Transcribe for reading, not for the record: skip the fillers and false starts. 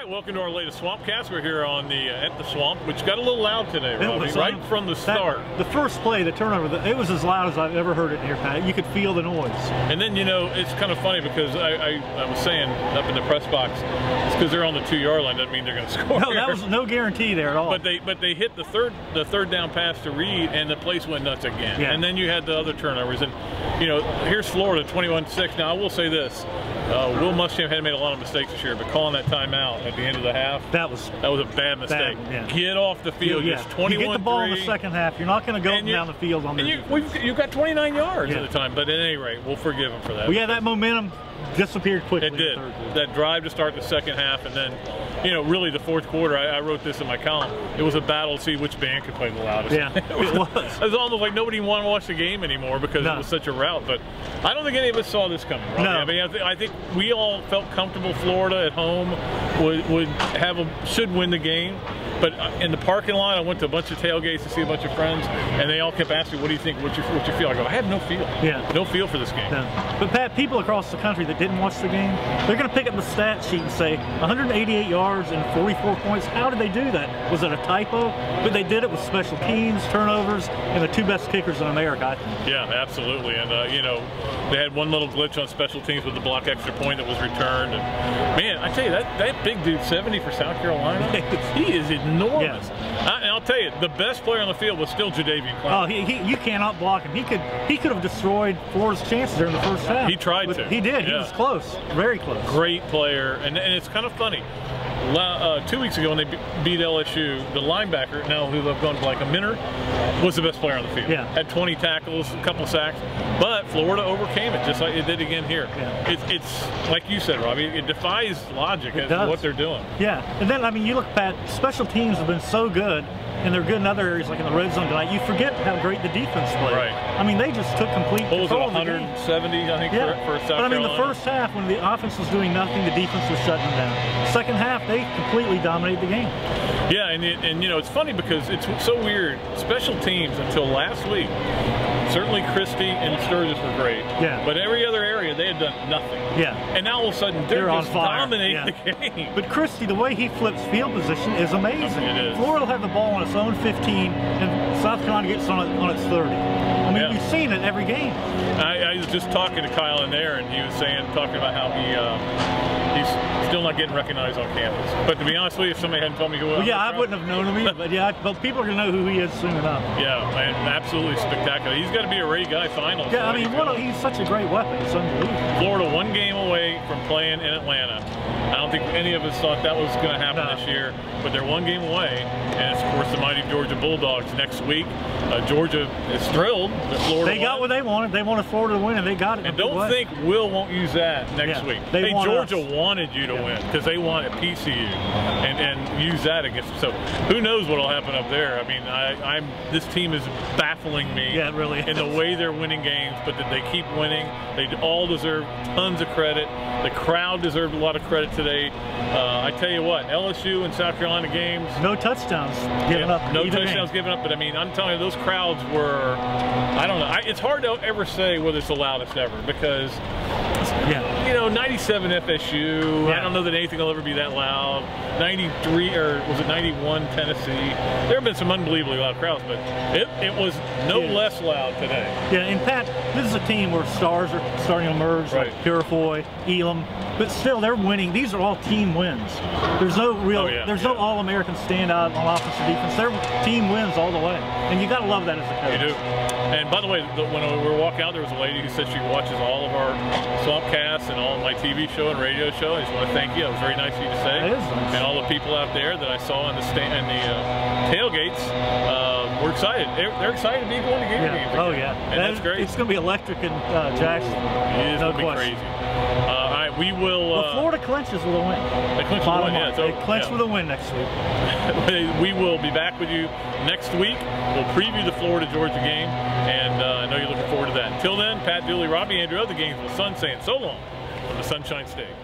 right, welcome to our latest Swampcast. We're here on the at the Swamp, which got a little loud today, Robbie, right from the start. The first play, the turnover, it was as loud as I've ever heard it here, Pat. You could feel the noise. And then, you know, it's kind of funny because I was saying up in the press box, it's because they're on the 2-yard line doesn't mean they're going to score. No, that was no guarantee there at all. But they hit the third down pass to Reed, and the place went nuts again. Yeah. And then you had the other turnovers, and you know, here's Florida 21-6. Now I will say this. Will Muschamp had made a lot of mistakes this year, but calling that timeout at the end of the half, that was a bad mistake. Yeah. Get off the field. Yeah. It's 21-3. You get the ball in the second half, you're not going to go down the field on you've got 29 yards at the time, but at any rate, we'll forgive him for that. Well, yeah, that momentum disappeared quickly. It did. That drive to start the second half, and then, you know, really the fourth quarter, I wrote this in my column, it was a battle to see which band could play the loudest. Yeah, it was. It was almost like nobody wanted to watch the game anymore because it was such a rout, but I don't think any of us saw this coming, Robbie. No. I mean, I think we all felt comfortable Florida at home should win the game. But in the parking lot, I went to a bunch of tailgates to see a bunch of friends, and they all kept asking me, "What do you think? What you feel?" I go, "I have no feel. Yeah, no feel for this game." No. But Pat, people across the country that didn't watch the game, they're going to pick up the stat sheet and say 188 yards and 44 points. How did they do that? Was it a typo? But they did it with special teams, turnovers, and the two best kickers in America, I think. Yeah, absolutely. And you know, they had one little glitch on special teams with the block extra point that was returned. And man, I tell you, that big dude, 70 for South Carolina, he is enormous. Yeah. And I'll tell you, the best player on the field was still Jadeveon Clowney. Oh, you cannot block him. He could have destroyed Florida's chances during the first half. He tried to. He did. Yeah. He was close, very close. Great player, and it's kind of funny. 2 weeks ago when they beat LSU, the linebacker, now who I've gone blank, Minner, was the best player on the field. Yeah. Had 20 tackles, a couple sacks, but Florida overcame it just like it did again here. Yeah. It's like you said, Robbie, it defies logic as to what they're doing. Yeah, and then I mean, you look, Pat, special teams have been so good, and they're good in other areas like in the red zone tonight. You forget how great the defense played. Right. I mean, they just took complete control of the game. 170, I think, for South Carolina. But I mean, the first half, when the offense was doing nothing, the defense was shutting them down. Second half, they completely dominated the game. Yeah, and you know, it's funny because it's so weird. Special teams until last week, certainly Christie and Sturgis were great. Yeah. But every other area, they had done nothing. Yeah. And now all of a sudden, they're on just fire. dominating the game. But Christie, the way he flips field position is amazing. It is. Florida will have the ball on its own 15, and South Carolina gets on its 30. I mean, you've seen it every game. I was just talking to Kyle in there, and he was talking about how he's still not getting recognized on campus. But to be honest with you, if somebody hadn't told me who I I wouldn't have known him either, but people are going to know who he is soon enough. Yeah, and absolutely spectacular. He's got to be a Ray Guy finalist. Yeah, I mean, he's such a great weapon. It's unbelievable. Florida 1 game away from playing in Atlanta. I don't think any of us thought that was going to happen this year, but they're 1 game away, and it's, of course, the mighty Georgia Bulldogs next week. Georgia is thrilled that Florida They got what they wanted. They wanted Florida to win, and they got it. And don't think Will won't use that next week. Hey, Georgia wanted you to win because they want a piece of you, and use that against them. So who knows what will happen up there? I mean, this team is baffling me. Yeah, it really is. In the way they're winning games, but that they keep winning. They all deserve tons of credit. The crowd deserved a lot of credit today. I tell you what, LSU and South Carolina games. No touchdowns given up. No touchdowns given up, but I mean, I'm telling you, those crowds were, I don't know. It's hard to ever say whether it's the loudest ever because, you know, 97 FSU, I don't know that anything will ever be that loud. 93, or was it 91 Tennessee? There have been some unbelievably loud crowds, but it was no less loud today. Yeah, and Pat, this is a team where stars are starting to emerge, like Purifoy, Elam, but still they're winning. These are all team wins. There's no real, no All-American standout on offense or defense. Their team wins all the way, and you got to love that as a coach. You do. And by the way, when we were walking out, there was a lady who said she watches all of our Swampcasts and all of my TV show and radio show. I just want to thank you. That was very nice of you to say. That is nice. And all the people out there that I saw in the tailgates, we're excited. They're excited to be going to game games. Oh yeah, and that's great. It's going to be electric in Jackson. It is going to be crazy. All right, we will. Well, Florida clinches with a win. They clinch with a win. Yeah, they clinch with a win next week. We will be back with you next week. We'll preview the Florida-Georgia game, and I know you're looking forward to that. Until then, Pat Dooley, Robbie Andrew, other games with Sun saying so long from the Sunshine State.